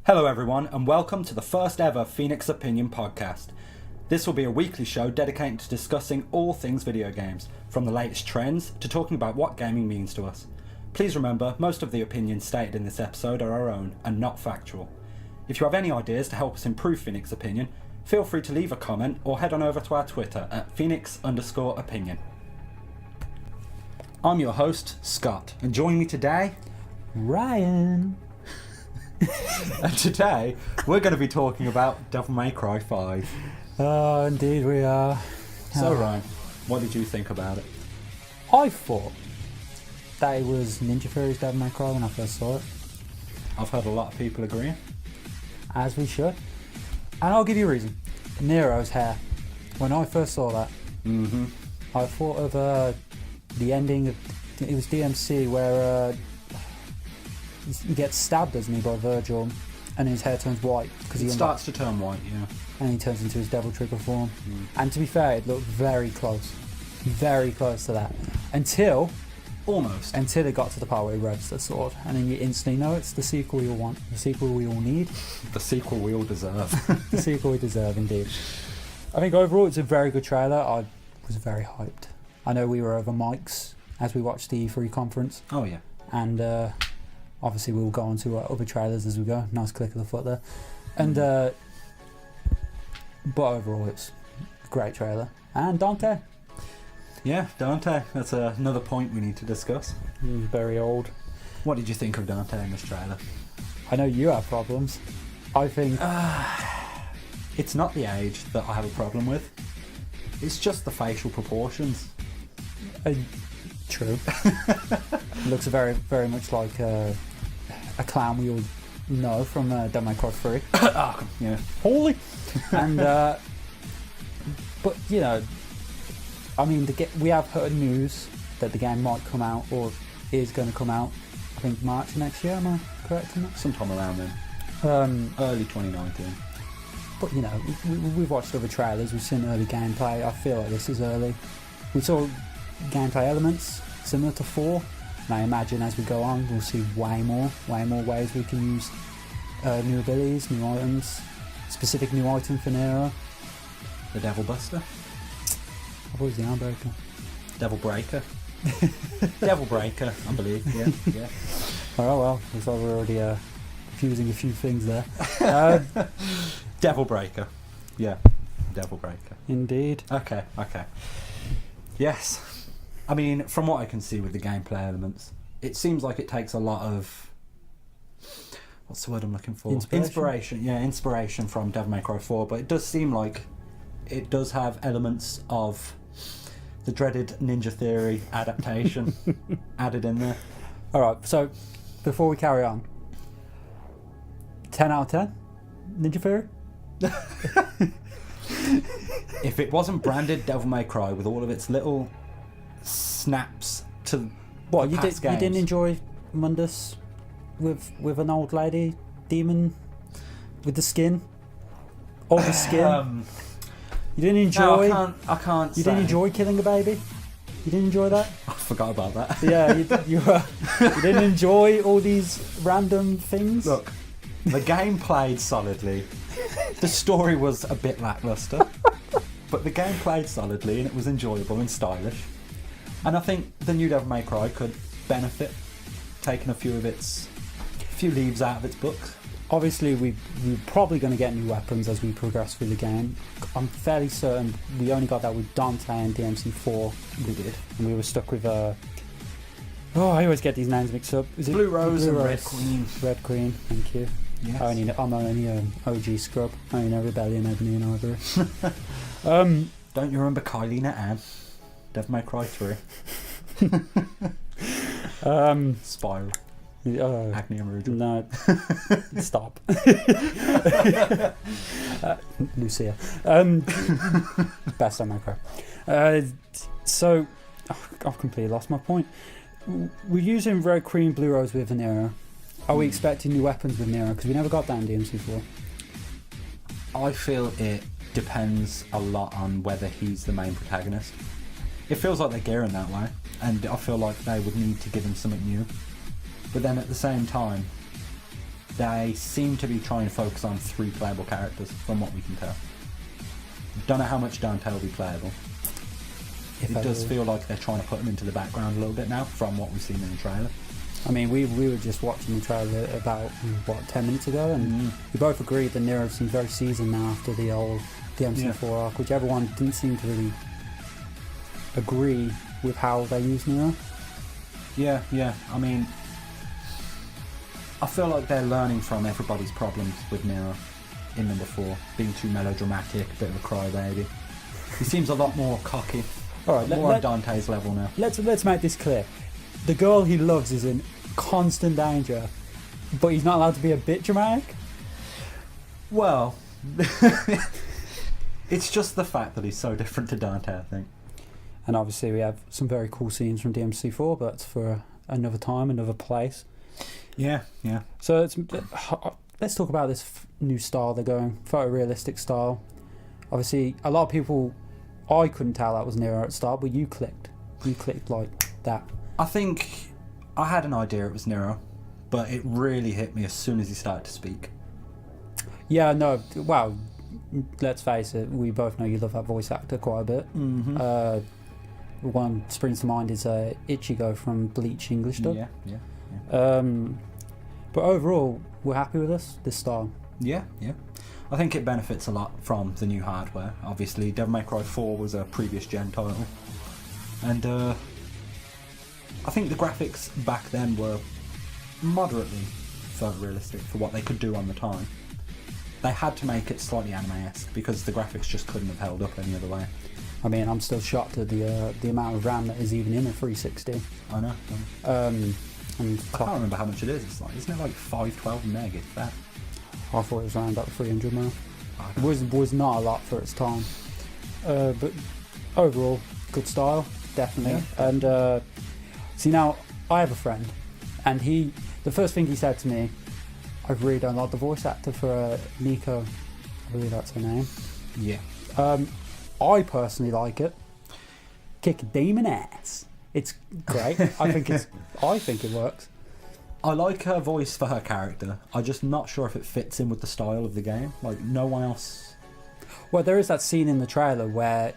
Hello everyone, and welcome to the first ever PhoenixOpinion podcast. This will be a weekly show dedicated to discussing all things video games, from the latest trends to talking about what gaming means to us. Please remember, most of the opinions stated in this episode are our own and not factual. If you have any ideas to help us improve PhoenixOpinion, feel free to leave a comment or head on over to our Twitter at Phoenix_opinion. I'm your host, Scott, and joining me today, Ryan. And today we're going to be talking about Devil May Cry 5. Oh, indeed we are. So Ryan, what did you think about it? I thought that it was Ninja Theory's Devil May Cry when I first saw it. I've heard a lot of people agreeing. As we should. And I'll give you a reason. Nero's hair. When I first saw that, I thought of the ending of... It was DMC where he gets stabbed, doesn't he, by Virgil, and his hair turns white. It starts to turn white, yeah. And he turns into his Devil Trigger form. And to be fair, it looked very close to that. Until it got to the part where he revs the sword, and then you instantly know it's the sequel you want, the sequel we all need. The sequel we all deserve. The sequel we deserve, indeed. I think overall it's a very good trailer. I was very hyped. I know we were over mics as we watched the E3 conference. Oh yeah. And obviously we'll go on to other trailers as we go. Nice click of the foot there. And but overall it's a great trailer. And Dante. Yeah, Dante. That's another point we need to discuss. He's very old. What did you think of Dante in this trailer? I know you have problems. I think... It's not the age that I have a problem with. It's just the facial proportions. True. Looks very, very much like a clown we all know from Devil May Cry 3. Yeah. Holy! And, but, you know, I mean, we have heard news that the game might come out, or is going to come out, I think March next year, am I correct in that? Sometime around then. Early 2019. But, you know, we've watched other trailers, we've seen early gameplay. I feel like this is early. We saw gameplay elements similar to 4, and I imagine as we go on we'll see way more ways we can use new abilities, new items, specific new item for Nero. The Devil Buster. I thought it was the Armbreaker. Devil Breaker. Devil Breaker, I believe. Yeah. Oh well, looks like we're already confusing a few things there. Devil Breaker. Yeah, Devil Breaker. Indeed. Okay. Yes. I mean, from what I can see with the gameplay elements, it seems like it takes a lot of... What's the word I'm looking for? Inspiration. Yeah, inspiration from Devil May Cry 4, but it does seem like it does have elements of the dreaded Ninja Theory adaptation added in there. Alright, so before we carry on, 10 out of 10? Ninja Theory? If it wasn't branded Devil May Cry with all of its little snaps to what you didn't enjoy Mundus with an old lady demon with the skin, all the skin. You didn't enjoy. No, I can't. You didn't enjoy killing a baby. You didn't enjoy that. I forgot about that. Yeah, you didn't enjoy all these random things. Look, the game played solidly. The story was a bit lackluster, but the game played solidly and it was enjoyable and stylish. And I think the new Devil May Cry could benefit taking a few leaves out of its books. Obviously, we're probably going to get new weapons as we progress through the game. I'm fairly certain we only got that with Dante and DMC4. We did. And we were stuck with... I always get these names mixed up. Is it Blue Rose and Red Queen. Red Queen, thank you. Yes. I'm only an OG scrub. I only know Rebellion, Ebony and Ivory. Don't you remember Kylie and Anne? Devil May Cry 3. Spiral. Acne and Rouge. No. Stop. Lucia. Best Devil May Cry. So, I've completely lost my point. We're using Red Queen, Blue Rose with Nero. Are we expecting new weapons with Nero? Because we never got that in DMC4. I feel it depends a lot on whether he's the main protagonist. It feels like they're gearing that way, and I feel like they would need to give him something new. But then at the same time, they seem to be trying to focus on 3 playable characters, from what we can tell. Don't know how much Dante will be playable. It does feel like they're trying to put him into the background a little bit now, from what we've seen in the trailer. I mean, we were just watching the trailer about, 10 minutes ago, and we both agreed that Nero seems very seasoned now after the old DMC4 arc, which everyone didn't seem to really agree with how they use Nero. Yeah. I mean, I feel like they're learning from everybody's problems with Nero in number 4, being too melodramatic, a bit of a crybaby. He seems a lot more cocky. All right, more on Dante's level now. Let's make this clear. The girl he loves is in constant danger, but he's not allowed to be a bit dramatic. Well, it's just the fact that he's so different to Dante, I think. And obviously we have some very cool scenes from DMC4, but it's for another time, another place. Yeah. So let's talk about this new style they're going, photorealistic style. Obviously, a lot of people, I couldn't tell that was Nero at the start, but you clicked like that. I think I had an idea it was Nero, but it really hit me as soon as he started to speak. Yeah, no, well, let's face it, we both know you love that voice actor quite a bit. Mm-hmm. One springs to mind is Ichigo from Bleach English dub. Yeah. But overall, we're happy with this style. Yeah. I think it benefits a lot from the new hardware. Obviously, Devil May Cry 4 was a previous gen title, and I think the graphics back then were moderately photorealistic for what they could do on the time. They had to make it slightly anime-esque because the graphics just couldn't have held up any other way. I mean, I'm still shocked at the amount of RAM that is even in a 360. I know. And I can't remember how much it is. Isn't it like 512 meg, if that? I thought it was around about 300 now. It was not a lot for its time. But overall, good style, definitely. Yeah. And see, now I have a friend, and the first thing he said to me, I really don't like the voice actor for Nico. I believe that's her name. Yeah. I personally like it. Kick a demon ass. It's great. I think it works. I like her voice for her character. I'm just not sure if it fits in with the style of the game. Like, no one else... Well, there is that scene in the trailer where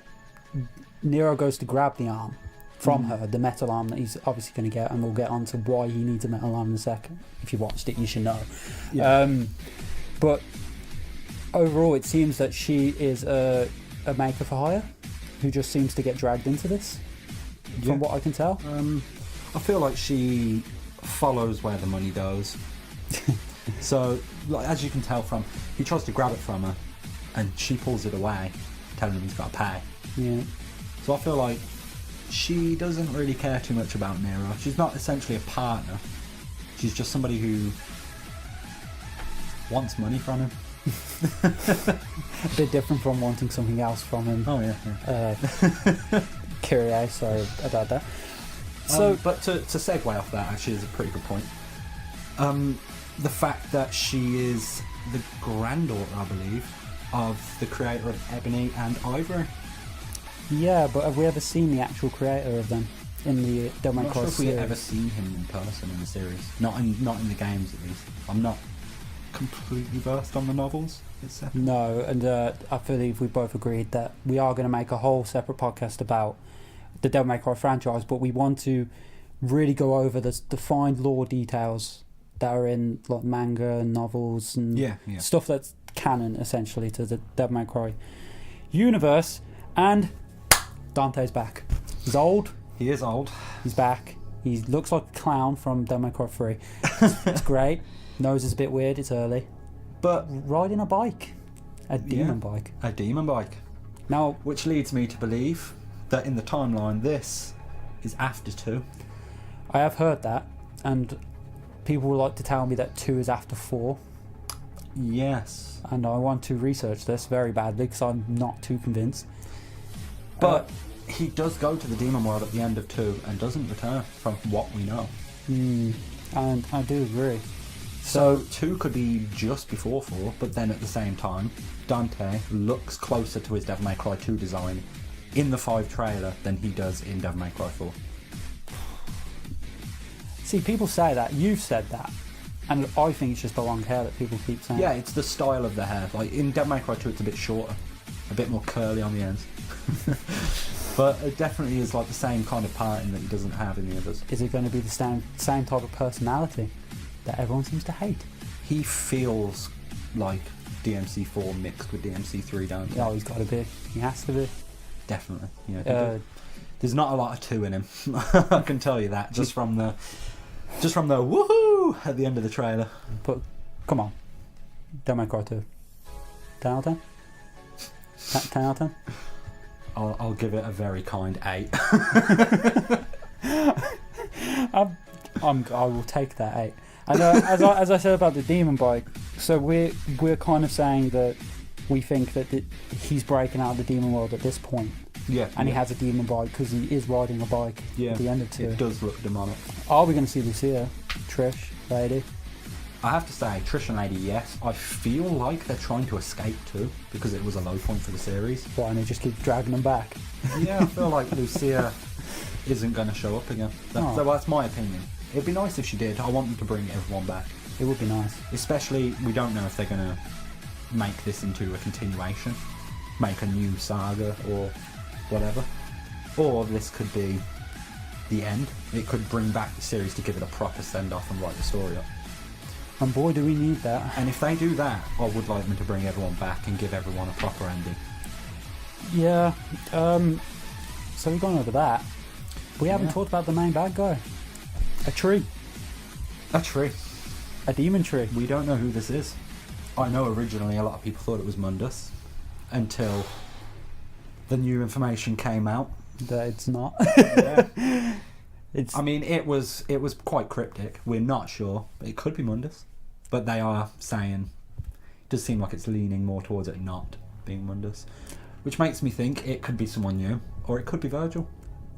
Nero goes to grab the arm from her, the metal arm that he's obviously going to get, and we'll get on to why he needs a metal arm in a second. If you watched it, you should know. Yeah. But overall, it seems that she is a maker for hire who just seems to get dragged into this, from what I can tell. I feel like she follows where the money goes. So, like, as you can tell from, he tries to grab it from her, and she pulls it away, telling him he's got to pay. Yeah. So I feel like she doesn't really care too much about Nero. She's not essentially a partner. She's just somebody who wants money from him. A bit different from wanting something else from him. Oh yeah. Curious, sorry about that. So, but to segue off that, actually, is a pretty good point. The fact that she is the granddaughter, I believe, of the creator of Ebony and Ivory. Yeah, but have we ever seen the actual creator of them in the Devil May Cry I'm not sure if we've series? ever seen him in person in the series. Not in the games, at least. I'm not completely versed on the novels. No, and I believe we both agreed that we are going to make a whole separate podcast about the Devil May Cry franchise, but we want to really go over the fine lore details that are in like manga and novels and stuff that's canon essentially to the Devil May Cry universe. And Dante's back. He's old. He is old. He's back. He looks like a clown from Devil May Cry 3. It's great. Nose is a bit weird. It's early. But riding a bike. A demon bike. A demon bike. Now, which leads me to believe that in the timeline this is after 2. I have heard that, and people would like to tell me that 2 is after 4. Yes. And I want to research this very badly because I'm not too convinced. But he does go to the demon world at the end of 2 and doesn't return, from what we know. And I do agree. So 2 could be just before 4, but then at the same time, Dante looks closer to his Devil May Cry 2 design in the 5 trailer than he does in Devil May Cry 4. See, people say that. You've said that. And I think it's just the long hair that people keep saying. Yeah, it's the style of the hair. Like in Devil May Cry 2, it's a bit shorter, a bit more curly on the ends. But it definitely is like the same kind of parting that he doesn't have in the others. Is it going to be the same type of personality that everyone seems to hate? He feels like DMC4 mixed with DMC3, don't he? Oh, he's got to be. He has to be. Definitely. Yeah. There's not a lot of 2 in him. I can tell you that just from the woohoo at the end of the trailer. But come on, Devil May Cry 2. 10 out of 10? 10 out of 10? I'll give it a very kind 8. I will take that 8. And as I said about the demon bike, so we're kind of saying that we think that he's breaking out of the demon world at this point. Yeah. And he has a demon bike because he is riding a bike at the end of 2. It does look demonic. Are we going to see Lucia, Trish, Lady? I have to say, Trish and Lady, yes. I feel like they're trying to escape too, because it was a low point for the series. Why, and they just keep dragging them back? Yeah, I feel like Lucia isn't going to show up again. So that's my opinion. It'd be nice if she did. I want them to bring everyone back. It would be nice. Especially, we don't know if they're going to make this into a continuation, make a new saga or whatever. Or this could be the end. It could bring back the series to give it a proper send-off and write the story up. And boy, do we need that. And if they do that, I would like them to bring everyone back and give everyone a proper ending. Yeah. So we've gone over that. We haven't talked about the main bad guy. A tree. A tree. A demon tree. We don't know who this is. I know originally a lot of people thought it was Mundus until the new information came out. That it's not. Yeah. I mean, it was quite cryptic. We're not sure. It could be Mundus. But they are saying, it does seem like it's leaning more towards it not being Mundus. Which makes me think it could be someone new. Or it could be Virgil.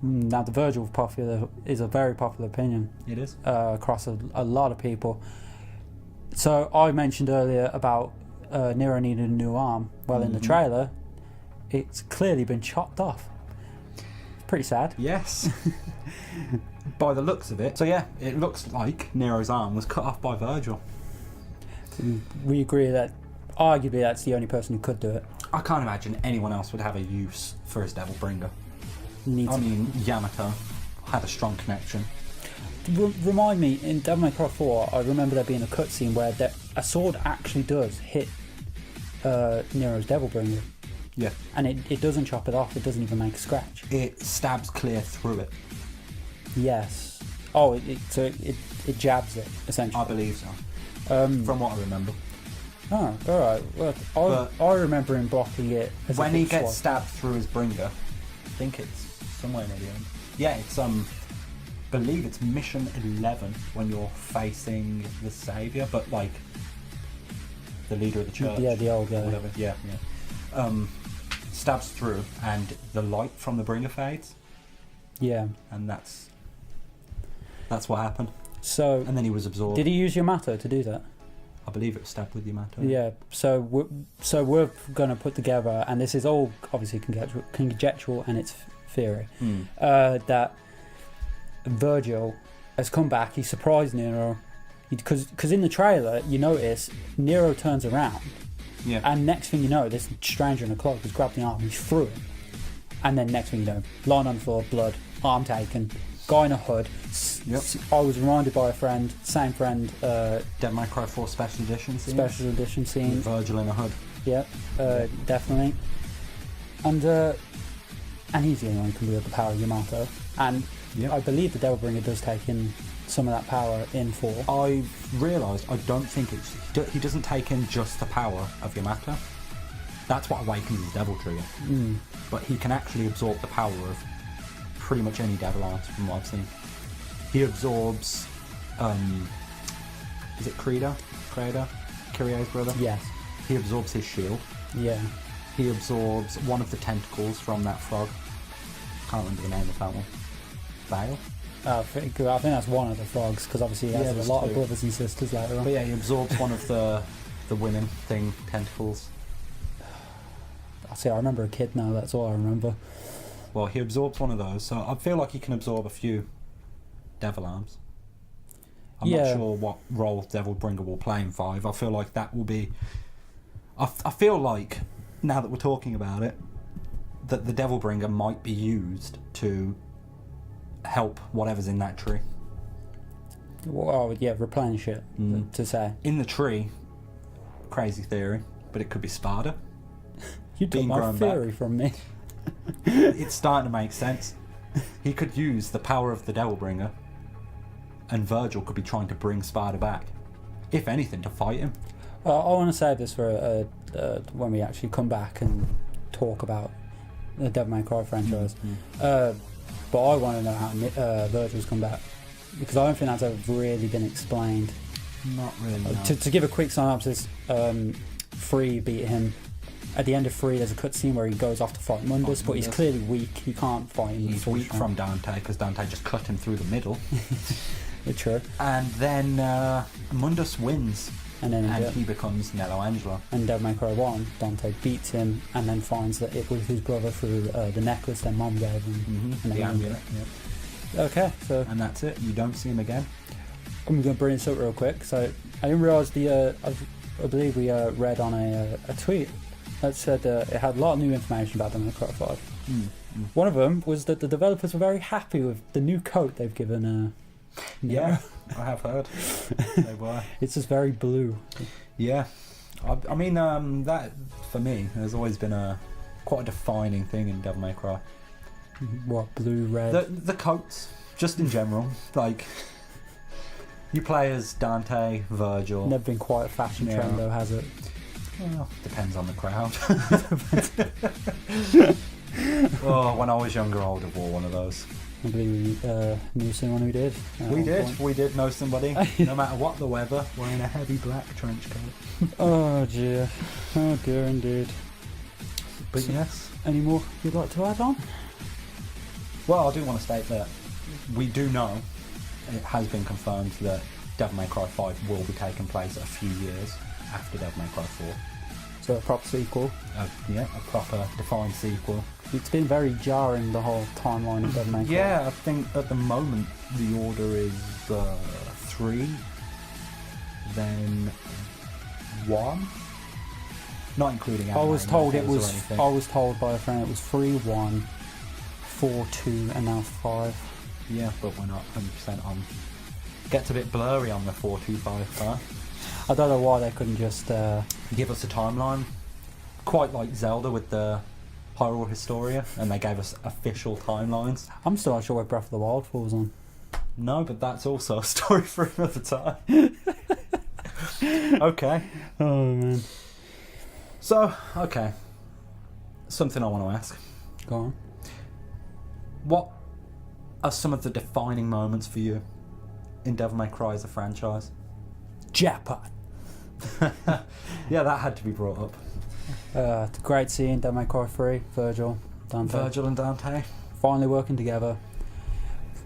Now, the Virgil is a very popular opinion. It is. Across a lot of people. So, I mentioned earlier about Nero needed a new arm. Well, in the trailer, it's clearly been chopped off. Pretty sad. Yes. By the looks of it. So yeah, it looks like Nero's arm was cut off by Virgil. We agree that arguably that's the only person who could do it. I can't imagine anyone else would have a use for his Devil Bringer. Yamato had a strong connection. Remind me, in Devil May Cry 4, I remember there being a cutscene where a sword actually does hit Nero's Devil Bringer. Yeah. And it doesn't chop it off, it doesn't even make a scratch. It stabs clear through it. Yes. Oh, it jabs it, essentially. I believe so. From what I remember. Oh, alright. Well, I remember him blocking it as when a he big gets sword. stabbed through his bringer, I think it's somewhere near the end. Yeah, it's believe it's mission 11 when you're facing the Saviour, but like the leader of the church. Yeah, the old guy. Whatever. Yeah. Stabs through and the light from the bringer fades. Yeah. And that's what happened. So and then he was absorbed. Did he use Yamato to do that? I believe it was stabbed with Yamato. Yeah. So we're going to put together, and this is all obviously conjectural and it's theory, that Virgil has come back. He surprised Nero because in the trailer you notice Nero turns around. Yeah. And next thing you know, this stranger in a cloak has grabbed the arm, he's through him. And then next thing you know, lying on the floor, blood, arm taken, guy in a hood. Yep. I was reminded by a friend, same friend. Devil May Cry 4 Special Edition scene. Special Edition scene. With Virgil in a hood. Yep, definitely. And he's the only one who can wield the power of Yamato. And I believe the Devil Bringer does take in some of that power in 4. I've realised I don't think he doesn't take in just the power of Yamato. That's what awakens his Devil Trigger. But he can actually absorb the power of pretty much any Devil Arms from what I've seen. He absorbs is it Credo? Kyrie's brother? Yes. He absorbs his shield. Yeah. He absorbs one of the tentacles from that frog. Can't remember the name of that one. Vale? I think that's one of the frogs, because obviously he has a lot of brothers and sisters later on. But yeah, he absorbs one of the women thing tentacles. I remember a kid now, that's all I remember. Well, he absorbs one of those, so I feel like he can absorb a few Devil Arms. I'm not Yeah. sure what role Devil Bringer will play in 5. I feel like that will be... I feel like, now that we're talking about it, that the Devil Bringer might be used to help whatever's in that tree. Well, yeah, replenish it, to say. In the tree, crazy theory, but it could be Sparta. You took being my grown theory back. from me. It's starting to make sense. He could use the power of the Devil Bringer, and Virgil could be trying to bring Sparta back. If anything, to fight him. I want to save this for when we actually come back and talk about the Devil May Cry franchise. But I want to know how Virgil's come back, because I don't think that's ever really been explained. Not really. No. To give a quick synopsis, 3 beat him. At the end of 3, there's a cutscene where he goes off to fight Mundus, but he's clearly weak. He can't fight him. He's weak from Dante, because Dante just cut him through the middle. True. And then Mundus wins, And then he becomes Nello Angelo. and Devil May Cry 1, Dante beats him and then finds that it was his brother through the necklace their mom gave him. And The then amulet. Yeah. Okay, so And that's it. You don't see him again. I'm going to bring this up real quick. So I didn't realise I believe we read on a tweet that said it had a lot of new information about Devil May Cry 5. One of them was that the developers were very happy with the new coat they've given. Yeah, I have heard. They were. It's just very blue. Yeah. I mean, that, for me, has always been quite a defining thing in Devil May Cry. What, blue, red? The coats, just in general. Like, you play as Dante, Virgil. Never been quite a fashion trend though, has it? Well, depends on the crowd. Oh, when I was younger, I would have wore one of those. I believe we knew someone who did. We did know somebody, no matter what the weather, wearing a heavy black trench coat. Oh dear. Oh dear indeed. But yes. Any more you'd like to add on? Well, I do want to state that we do know, it has been confirmed, that Devil May Cry 5 will be taking place a few years after Devil May Cry 4. So a proper sequel. A proper defined sequel. It's been very jarring, the whole timeline of Devil May Cry. Yeah, I think at the moment the order is 3, then 1, not including anime. I was told novels or anything. I was told by a friend it was 3, 1, 4, 2, and now 5. Yeah, but we're not 100% on. Gets a bit blurry on the 425 part. I don't know why they couldn't just. Give us a timeline, quite like Zelda with the Hyrule Historia, and they gave us official timelines. I'm still not sure where Breath of the Wild falls on. No, but that's also a story for another time. Okay. Oh man. So, okay. Something I want to ask. Go on. What are some of the defining moments for you in Devil May Cry as a franchise? Jackpot. Yeah, that had to be brought up. It's a great scene, Devil May Cry 3, Virgil, Dante. Virgil and Dante. Finally working together.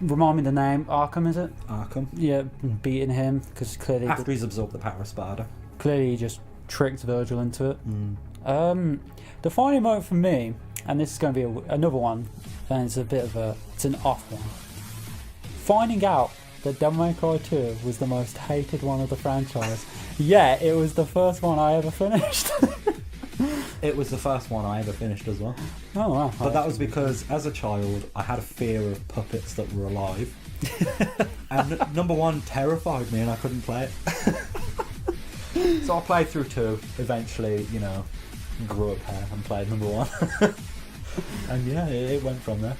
Remind me the name, Arkham is it? Arkham. Yeah, beating him, because clearly After he's absorbed the power of Sparta. he just tricked Virgil into it. The final moment for me, and this is going to be another one, and it's an off one. Finding out that Devil May Cry 2 was the most hated one of the franchise. Yeah, it was the first one I ever finished. It was the first one I ever finished as well. Oh wow. But that was because, as a child, I had a fear of puppets that were alive. And number 1 terrified me and I couldn't play it. So I played through 2, eventually, grew a pair and played number 1. And yeah, it went from there.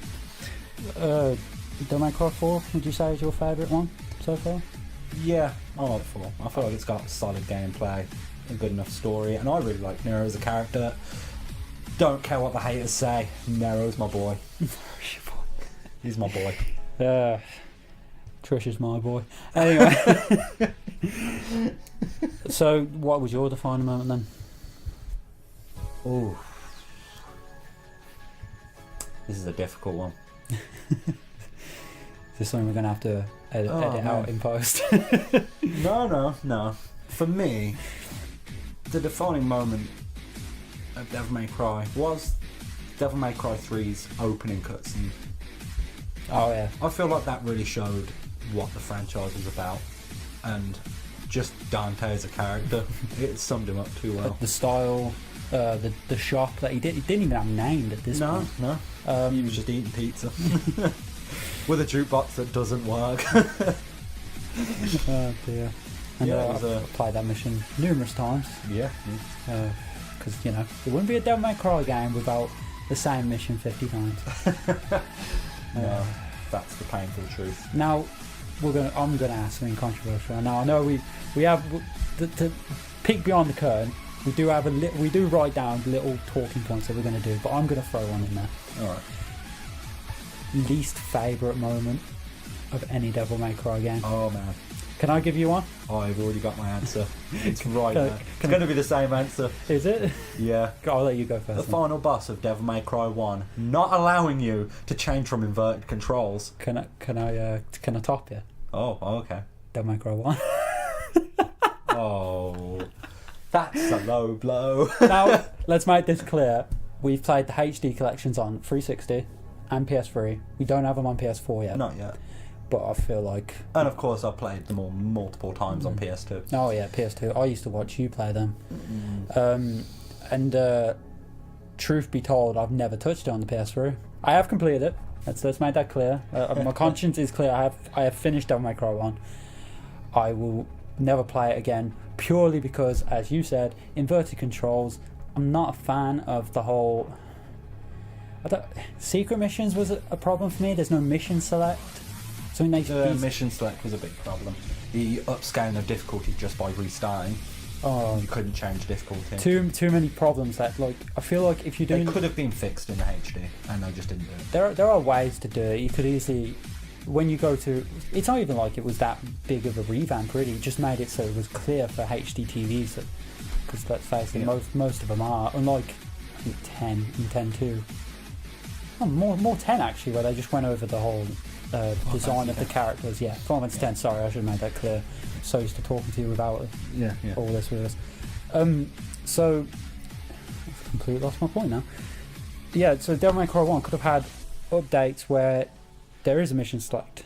Devil May Cry 4, would you say is your favourite one so far? Yeah, I like 4. I feel like it's got solid gameplay, a good enough story, and I really like Nero as a character. Don't care what the haters say, Nero's my boy. He's my boy. Trish is my boy. Anyway. So, what was your defining moment then? Ooh. This is a difficult one. Is this something we're going to have to edit out in post? No. For me, the defining moment of Devil May Cry was Devil May Cry 3's opening cutscene. Oh yeah. I feel like that really showed what the franchise was about. and just Dante as a character, it summed him up too well. The style, the shop that he didn't even have named at this point. No. He was just eating pizza with a jukebox that doesn't work. Oh dear. And I've played that mission numerous times. Yeah. Because, there wouldn't be a Devil May Cry game without the same mission 50 times. No, that's the painful truth. Now, I'm gonna ask something controversial. Now, I know we have to peek beyond the curtain. We do write down little talking points that we're gonna do, but I'm gonna throw one in there. All right. Least favourite moment of any Devil May Cry game. Oh man. Can I give you one? Oh, I've already got my answer. It's right there. It's going to be the same answer. Is it? Yeah. I'll let you go first. The final boss of Devil May Cry 1, not allowing you to change from inverted controls. Can I top you? Oh, okay. Devil May Cry 1. Oh, that's a low blow. Now, let's make this clear. We've played the HD collections on 360 and PS3. We don't have them on PS4 yet. Not yet. But I feel like... And of course I played them all multiple times on PS2. Oh yeah, PS2. I used to watch you play them. And truth be told, I've never touched it on the PS3. I have completed it. Let's make that clear. My conscience is clear. I have finished Devil May Cry 1. I will never play it again, purely because, as you said, inverted controls. I'm not a fan of the whole... Secret missions was a problem for me. There's no mission select. So the mission select was a big problem. The upscaling of difficulty just by restarting. Oh, you couldn't change difficulty. Too many problems that I feel like if you do, they could have been fixed in the HD, and they just didn't do it. There are ways to do it. You could easily, when you go to, it's not even like it was that big of a revamp really. It just made it so it was clear for HD TVs that, because let's face it, most of them are. Unlike I think 10 and 10 2. Oh, more 10 actually, where they just went over the whole. Design of the characters, yeah. Final Fantasy 10, sorry, I should have made that clear. So used to talking to you without all this with us. So, I've completely lost my point now. Yeah, so Devil May Cry 1 could have had updates where there is a mission select.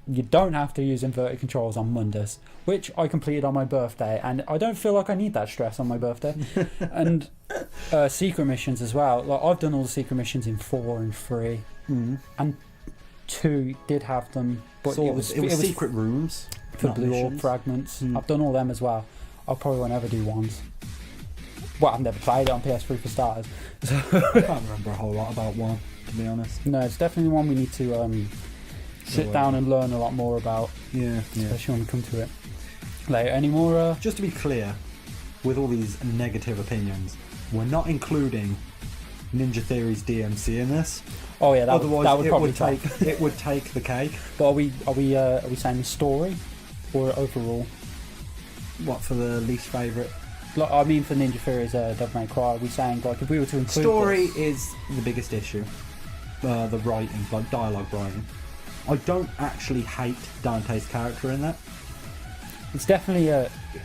You don't have to use inverted controls on Mondays, which I completed on my birthday, and I don't feel like I need that stress on my birthday. And secret missions as well. Like I've done all the secret missions in 4 and 3, and 2 did have them, but it was secret rooms for blue orb fragments. I've done all them as well. I probably won't ever do ones. Well, I've never played it on PS3 for starters. So I can't remember a whole lot about 1, to be honest. No, it's definitely one we need to sit down and learn a lot more about. Yeah. Especially when we come to it later. Any more? Just to be clear, with all these negative opinions, we're not including Ninja Theory's DMC in this. Oh yeah, that would probably it would take the cake. But are we saying the story or overall? What, for the least favourite? Like, I mean, for Ninja Theory's Devil May Cry, are we saying like if we were to include story is the biggest issue. The writing, like dialogue writing. I don't actually hate Dante's character in that. It's definitely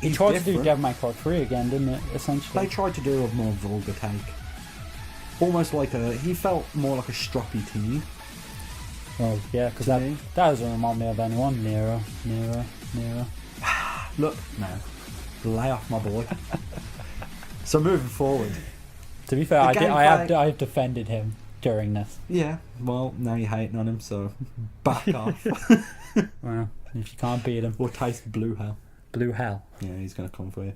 he He's tried different. to do Devil May Cry 3 again, didn't it? Essentially, They tried to do a more vulgar take. Almost like he felt more like a stroppy teen. Oh yeah, because that doesn't remind me of anyone. Nero. Look, man, lay off my boy. So moving forward. To be fair, I have defended him during this. Yeah, well, now you're hating on him, so back off. Well, if you can't beat him, Or taste blue hell. blue hell. Yeah, he's gonna come for you.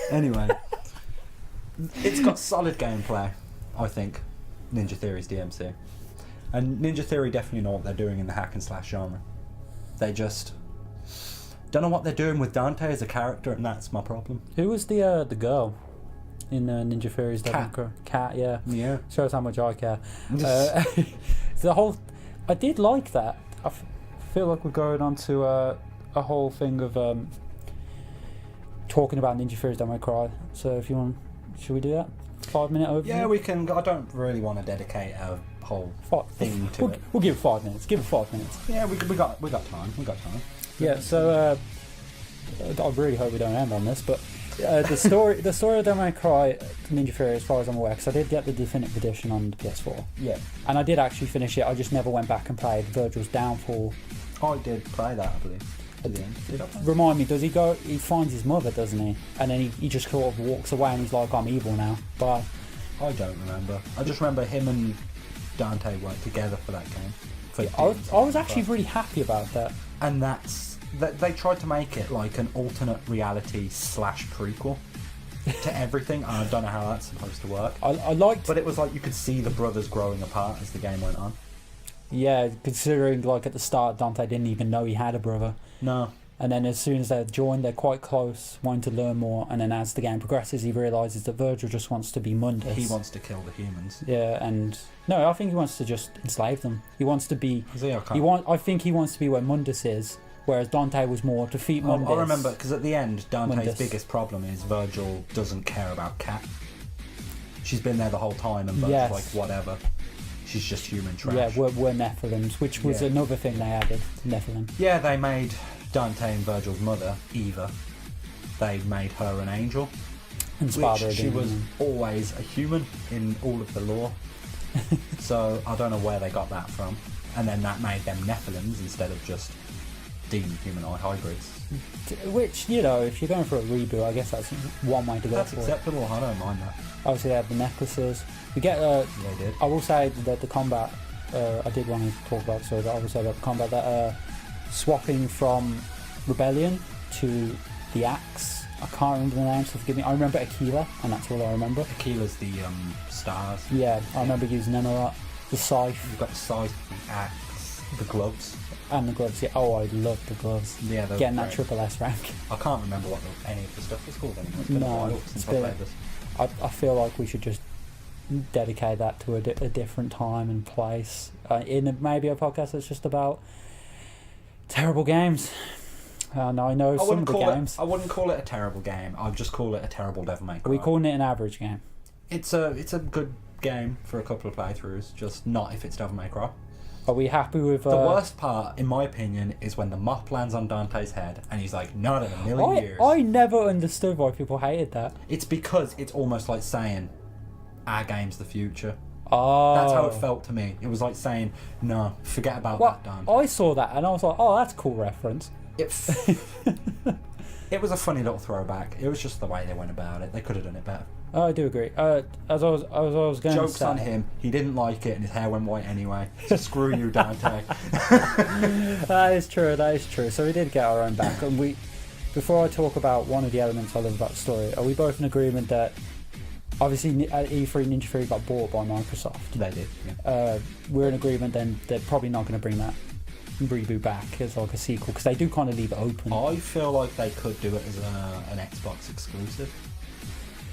Anyway, it's got solid gameplay, I think. Ninja Theory's DMC, and Ninja Theory definitely know what they're doing in the hack and slash genre. They just don't know what they're doing with Dante as a character, and that's my problem. Who was the girl in Ninja Theory's Cat? Yeah. Yeah. Shows how much I care. The whole, I did like that. I feel like we're going on to a whole thing of talking about Ninja Theory's Devil May Cry. So if you want, should we do that? 5-minute overview? Yeah, we can. I don't really want to dedicate a whole thing to it. We'll give it 5 minutes. Give it 5 minutes. Yeah, we got time. We got time. Yeah. So I really hope we don't end on this, but the story of Devil May Cry Ninja Theory, as far as I'm aware, because I did get the definitive edition on the PS4. Yeah. And I did actually finish it. I just never went back and played Virgil's Downfall. I did play that, I believe. to the end. Did I play? Remind me, does he go? He finds his mother, doesn't he? And then he just sort of walks away and he's like, I'm evil now. Bye. I don't remember. I just remember him and Dante worked together for that game. I was actually really happy about that. And they tried to make it like an alternate reality / prequel to everything. I don't know how that's supposed to work. I liked... But it was like you could see the brothers growing apart as the game went on. Yeah, considering like at the start Dante didn't even know he had a brother. No. And then as soon as they're joined, they're quite close, wanting to learn more. And then as the game progresses, he realises that Virgil just wants to be Mundus. He wants to kill the humans. Yeah, and no, I think he wants to just enslave them. He wants to be. I think he wants to be where Mundus is, whereas Dante was more defeat Mundus. I remember because at the end, Dante's Mundus. biggest problem is Virgil doesn't care about Cat. She's been there the whole time, and Virgil's like whatever. She's just human trash. Yeah, we're Nephilims, which was another thing they added. Nephilim. Yeah, they made Dante and Virgil's mother, Eva, they made her an angel. Which she was always a human in all of the lore. So I don't know where they got that from. And then that made them Nephilims instead of just demon-humanoid hybrids. Which, you know, if you're going for a reboot, I guess that's one way to go. That's acceptable, I don't mind that. Obviously they have the necklaces. We get they did. I will say that the combat, I did want to talk about, so I will say about the combat, that swapping from Rebellion to the Axe. I can't remember the name, so forgive me. I remember Aquila, and that's all I remember. Aquila's the stars. Yeah, I remember using them a lot. The scythe. You've got the scythe, the axe, the gloves. And the gloves, yeah. Oh, I love the gloves. Yeah, getting that triple S rank. I can't remember what any of the stuff was called anymore. It's been a while since I played this. I feel like we should just dedicate that to a different time and place. In maybe a podcast that's just about terrible games. And I know some of the games. I wouldn't call it a terrible game. I'd just call it a terrible Devil May Cry. We're calling it an average game. It's a good game for a couple of playthroughs, just not if it's Devil May Cry. Are we happy with... The worst part, in my opinion, is when the mop lands on Dante's head and he's like, not in a million years. I never understood why people hated that. It's because it's almost like saying, our game's the future. Oh. That's how it felt to me. It was like saying, no, forget about that, Dante. I saw that and I was like, oh, that's a cool reference. It was a funny little throwback. It was just the way they went about it. They could have done it better. Oh, I do agree. As I was going to say... Joke's on him. He didn't like it and his hair went white anyway. So screw you, Dante. That is true. So we did get our own back. And before I talk about one of the elements I love about the story, are we both in agreement that obviously at E3 Ninja Theory got bought by Microsoft? They did, yeah. We're in agreement then they're probably not going to bring that reboot back as like a sequel, because they do kind of leave it open. I feel like they could do it as an Xbox exclusive.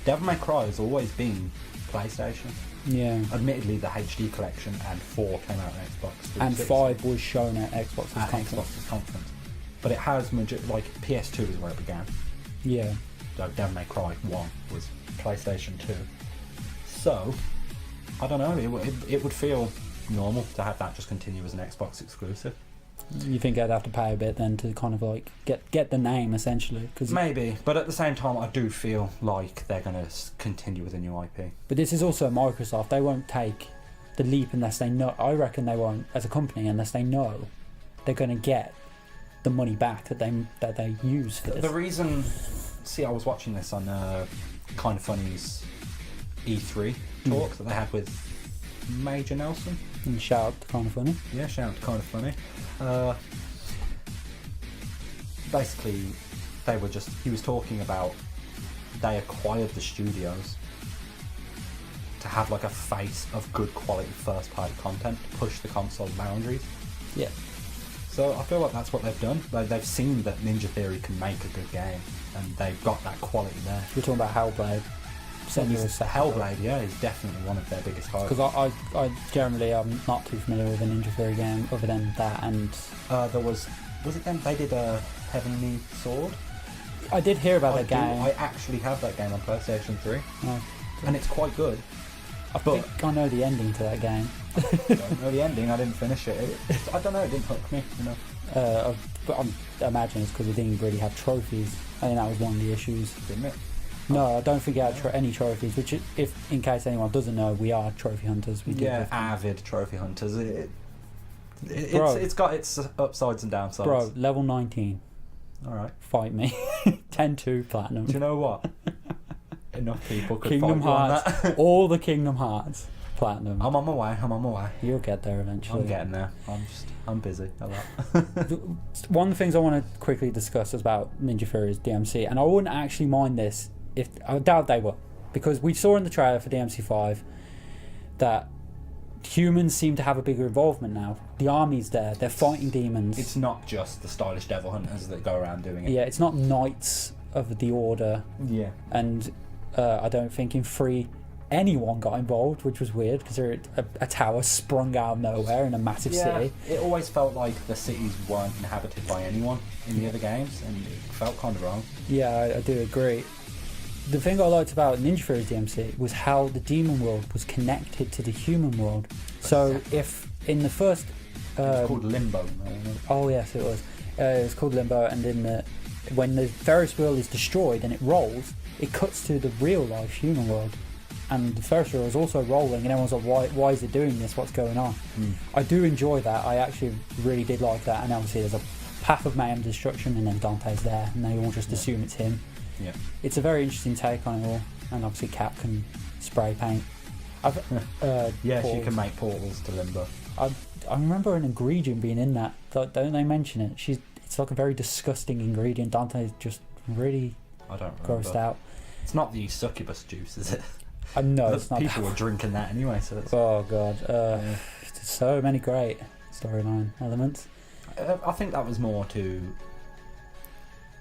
Devil May Cry has always been PlayStation. Yeah. Admittedly, the HD collection and 4 came out on Xbox. And 5 was shown at Xbox's conference. But it has, like, PS2 is where it began. Yeah. So Devil May Cry 1 was PlayStation 2. So, I don't know, it would feel normal to have that just continue as an Xbox exclusive. You think I'd have to pay a bit then to kind of like get the name essentially? Cause maybe, but at the same time I do feel like they're going to continue with a new IP. But this is also Microsoft. They won't take the leap unless they know. I reckon they won't as a company unless they know they're going to get the money back that they use for this. The reason, see, I was watching this on Kind of Funny's E3 talk that they had with Major Nelson. And shout out to Kind of Funny. Yeah, shout out to Kind of Funny. Basically, he was talking about they acquired the studios to have like a face of good quality first party content to push the console boundaries. Yeah. So I feel like that's what they've done. They've seen that Ninja Theory can make a good game, and they've got that quality there. We're talking about Hellblade. Hellblade, yeah, is definitely one of their biggest hires. Because I generally am not too familiar with a Ninja Theory game other than that, and there was it them? They did a Heavenly Sword. I did hear about that game. I actually have that game on PlayStation 3, oh, and it's quite good. I think I know the ending to that game. I don't know the ending. I didn't finish it. I don't know. It didn't hook me. You know. But I imagine it's because it didn't really have trophies. I think that was one of the issues. Didn't it? No, I don't think it had any trophies, which, if in case anyone doesn't know, we are trophy hunters. Avid trophy hunters. It's got its upsides and downsides. Bro, level 19. Alright. Fight me. 10-2 platinum. Do you know what? Enough people could Kingdom fight you on Hearts. that. All the Kingdom Hearts platinum. I'm on my way. You'll get there eventually. I'm getting there. I'm busy a lot. One of the things I want to quickly discuss is about Ninja Fury's DMC, and I wouldn't actually mind this if I doubt they will, because we saw in the trailer for DMC5 that humans seem to have a bigger involvement now. The army's there, they're fighting demons. It's not just the stylish devil hunters that go around doing it. Yeah, it's not Knights of the Order. Yeah. And I don't think in 3 anyone got involved, which was weird because they're a tower sprung out of nowhere in a massive city. It always felt like the cities weren't inhabited by anyone in the other games, and it felt kind of wrong. Yeah, I do agree. The thing I liked about Ninja Fury's DMC was how the demon world was connected to the human world. So if in the first... it's called Limbo. Oh yes, it was. It was called Limbo, and when the Ferris wheel is destroyed and it rolls, it cuts to the real life human world. And the Ferris wheel is also rolling, and everyone's like, why is it doing this? What's going on? I do enjoy that. I actually really did like that. And obviously there's a path of mayhem destruction, and then Dante's there, and they all just assume it's him. Yeah. It's a very interesting take on it all. And obviously Cap can spray paint. Yes, you can make portals to Limbo. I remember an ingredient being in that. Don't they mention it? It's like a very disgusting ingredient. Dante's just really I don't remember. grossed out. It's not the succubus juice, is it? No, it's not. People were drinking that anyway, so it's... Oh god, so many great storyline elements. I think that was more to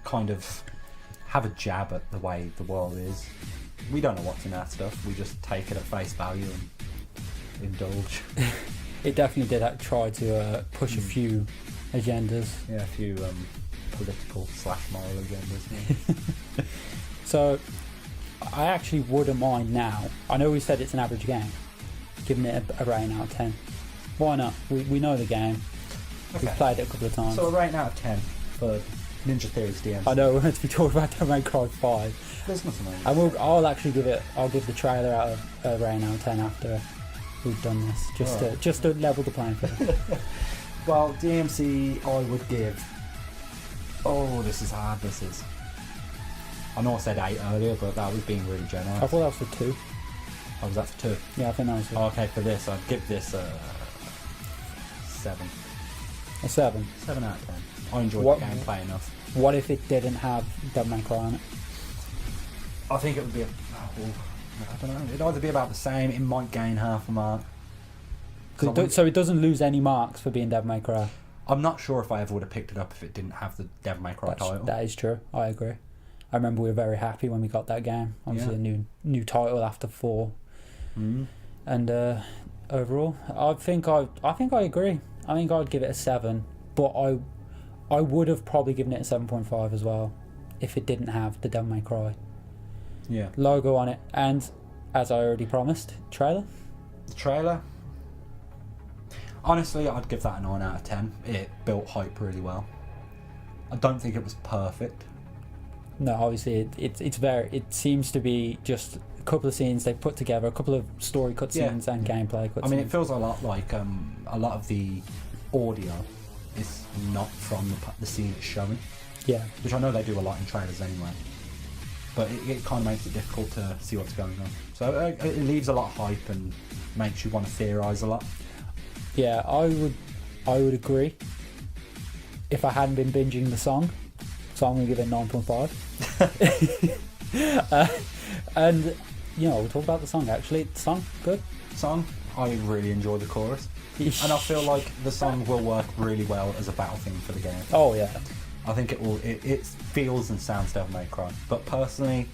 kind of have a jab at the way the world is. We don't know what's in that stuff. We just take it at face value and indulge. It definitely did try to push a few agendas. Yeah, a few political / moral agendas. Yeah. So I actually wouldn't mind now. I know we said it's an average game, giving it a rating out of 10. Why not? We know the game. Okay. We've played it a couple of times. So a rating out of 10 for Ninja Theory's DMC. I know we're going to be talking about Devil May Cry 5. There's nothing wrong with And I'll give the trailer out of a rating out of 10 after we've done this, just to level the playing field. Well, DMC I would give... Oh, this is hard, this is... I know I said 8 earlier, but that was being really generous. I thought that was for 2. Oh, was that for 2? Yeah, I think that was Oh, okay, for this, I'd give this a 7. a 7. 7 out of 10. I enjoyed the gameplay enough. What if it didn't have Devil May Cry on it? I think it would be I don't know. It'd either be about the same. It might gain half a mark. So it doesn't lose any marks for being Devil May Cry. I'm not sure if I ever would have picked it up if it didn't have the Devil May Cry title. That is true. I agree. I remember we were very happy when we got that game. Obviously, a new title after 4. And overall, I think I agree. I think I'd give it a 7, but I would have probably given it a 7.5 as well if it didn't have the Devil May Cry logo on it. And as I already promised, trailer. The trailer. Honestly, I'd give that a 9 out of 10. It built hype really well. I don't think it was perfect. No, obviously it seems to be just a couple of scenes they put together, a couple of story cutscenes and gameplay cutscenes. I mean, it feels a lot like a lot of the audio is not from the scene it's showing. Yeah. Which I know they do a lot in trailers anyway. But it kind of makes it difficult to see what's going on. So it leaves a lot of hype and makes you want to theorise a lot. Yeah, I would agree. If I hadn't been binging the song, so I'm going to give it 9.5. And we'll talk about the song actually. The song, good. Song, I really enjoy the chorus. And I feel like the song will work really well as a battle theme for the game. Oh yeah. I think it will. It feels and sounds Devil May Cry. But personally,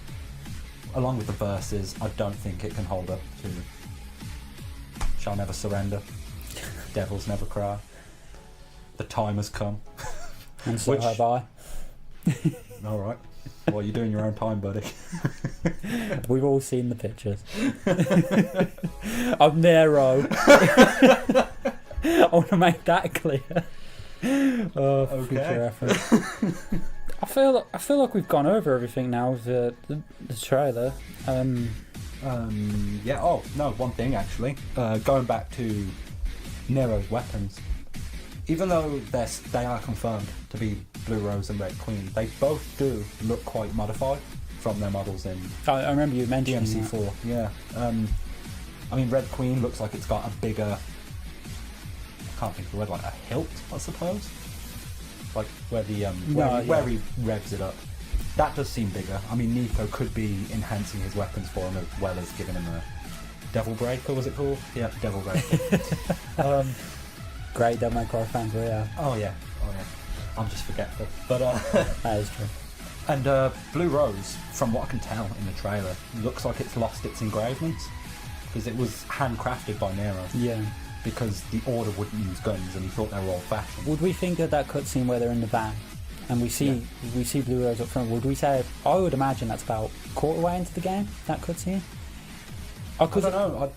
along with the verses, I don't think it can hold up to Shall Never Surrender, Devils Never Cry, The Time Has Come. And so have I. Alright. Well, you're doing your own time, buddy. We've all seen the pictures. I'm Nero. I want to make that clear. Future reference. I feel like we've gone over everything now with the trailer. Yeah. Oh no, one thing actually. Going back to Nero's weapons. Even though they are confirmed to be Blue Rose and Red Queen, they both do look quite modified from their models in I remember you mentioning DMC4. Yeah. I mean, Red Queen looks like it's got a bigger, I can't think of the word, like a hilt, I suppose. Like where the where he revs it up. That does seem bigger. I mean, Nico could be enhancing his weapons for him as well as giving him a Devil Breaker, was it called? Yeah, Devil Breaker. Great Devil May Cry fans, but yeah. Oh yeah. I'm just forgetful. But That is true. and Blue Rose, from what I can tell in the trailer, looks like it's lost its engravements because it was handcrafted by Nero. Yeah. Because the Order wouldn't use guns and he thought they were old-fashioned. Would we think that cutscene where they're in the van and we see Blue Rose up front, would we say, I would imagine that's about a quarter way into the game, that cutscene? I don't know.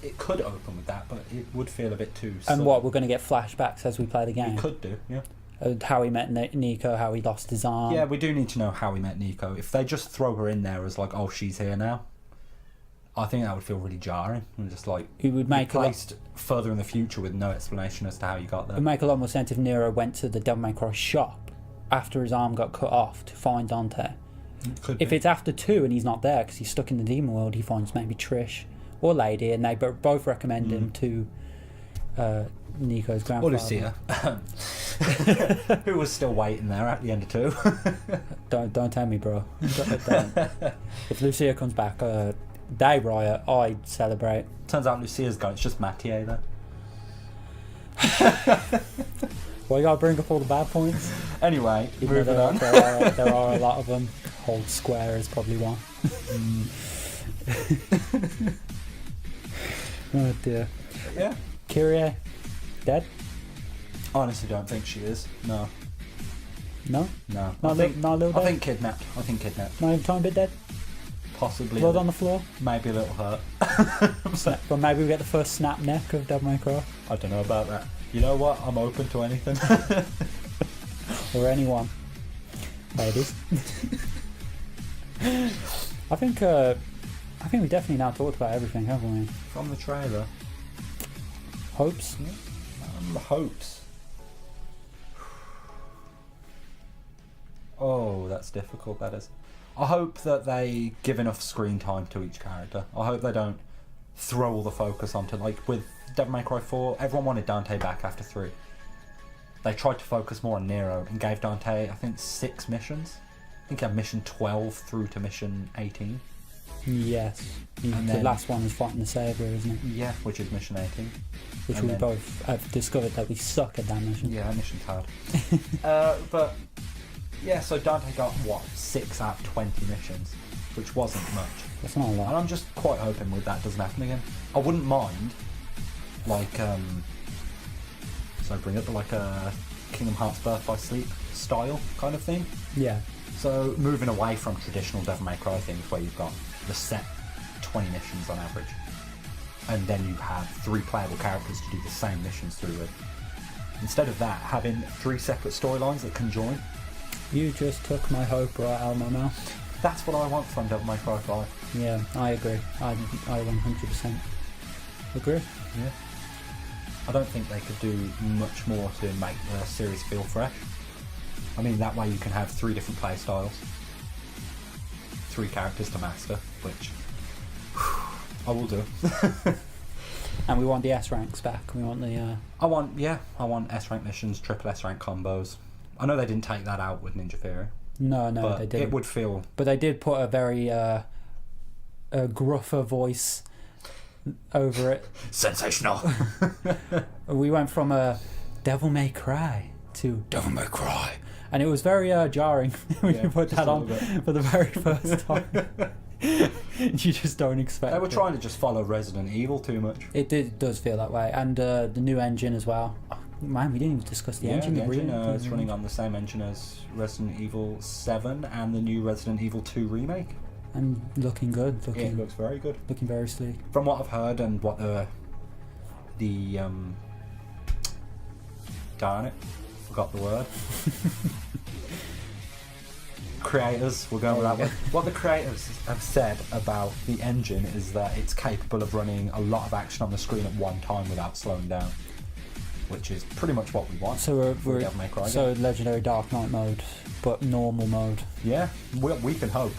It could open with that, but it would feel a bit too And sudden. what, we're going to get flashbacks as we play the game? We could do, yeah. How he met Nico, how he lost his arm. Yeah, we do need to know how he met Nico. If they just throw her in there as like, oh, she's here now, I think that would feel really jarring. And just like, It would make placed further in the future with no explanation as to how you got It there. would make a lot more sense if Nero went to the Devil May Cry shop after his arm got cut off to find Dante. Could If be. it's after 2 and he's not there because he's stuck in the demon world, he finds maybe Trish or Lady, and they both recommend him to Nico's grandfather. Or Lucia, who was still waiting there at the end of 2. Don't tell me, bro. Don't. If Lucia comes back, day riot, I'd celebrate. Turns out Lucia's gone. It's just Mathieu there. Well, you gotta bring up all the bad points. Anyway, Even moving though on. there are a lot of them. Hold Square is probably one. Oh dear. Yeah. Kyrie, dead? Honestly, don't think she is. No. No? No. Not a little I dead? think kidnapped. Not even time bit dead? Possibly. Blood on the floor? Maybe a little hurt. But maybe we get the first snap neck of Devil May Cry. I don't know about that. You know what? I'm open to anything. Or anyone. Ladies. I think we definitely now talked about everything, haven't we? From the trailer. Hopes? Hopes. Oh, that's difficult, that is. I hope that they give enough screen time to each character. I hope they don't throw all the focus onto, like with Devil May Cry 4, everyone wanted Dante back after 3. They tried to focus more on Nero and gave Dante, I think, 6 missions. I think he had mission 12 through to mission 18. Yes. And The then- last one is fighting the Savior, isn't it? Yeah, which is mission 18. Which And we then- both have discovered that we suck at that mission. Yeah, that mission's hard. But yeah, so Dante got what, 6 out of 20 missions, which wasn't much. That's not a And lot. I'm just quite hoping with that doesn't happen again. I wouldn't mind, like, so bring up like a Kingdom Hearts Birth by Sleep style kind of thing. Yeah. So moving away from traditional Devil May Cry things where you've got the set 20 missions on average, and then you have 3 playable characters to do the same missions through with. Instead of that, having 3 separate storylines that can join. You just took my hope right out of my mouth. That's what I want from Devil May Cry 5. Yeah, I agree. I 100% agree. Yeah. I don't think they could do much more to make the series feel fresh. I mean, that way you can have 3 different play styles, 3 characters to master, which I will do. And we want the S ranks back. We want the. I want S rank missions, triple S rank combos. I know they didn't take that out with Ninja Theory, No, but they didn't. it would feel. But they did put a very a gruffer voice over it. Sensational. We went from a Devil May Cry to Devil May Cry, and it was very jarring when Yeah, you put just that a on little bit. for the very first time. You just don't expect They were it. trying to just follow Resident Evil too much. It does feel that way, and the new engine as well. Oh, man, we didn't even discuss the engine. The the engine real- is running on the same engine as Resident Evil 7 and the new Resident Evil 2 remake. and looking good. It Looking looks very good. very sleek. From what I've heard and what darn it, forgot the word. Creators, we're going with that one. What the creators have said about the engine is that it's capable of running a lot of action on the screen at one time without slowing down. which is pretty much what we want. So for a Devil May Cry so game. Legendary Dark Knight mode, but normal mode. Yeah, we can hope.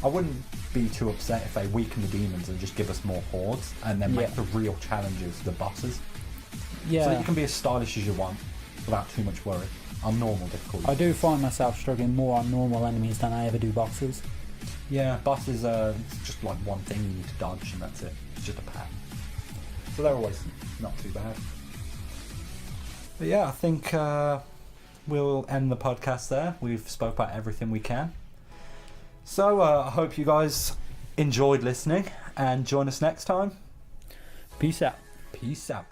I wouldn't be too upset if they weaken the demons and just give us more hordes, and then make the real challenges the bosses. Yeah. So that you can be as stylish as you want without too much worry on normal difficulty. I do find myself struggling more on normal enemies than I ever do bosses. Yeah, bosses are just like one thing you need to dodge, and that's it. It's just a pattern. So they're always not too bad. But yeah, I think we'll end the podcast there. We've spoke about everything we can. So I hope you guys enjoyed listening, and join us next time. Peace out. Peace out.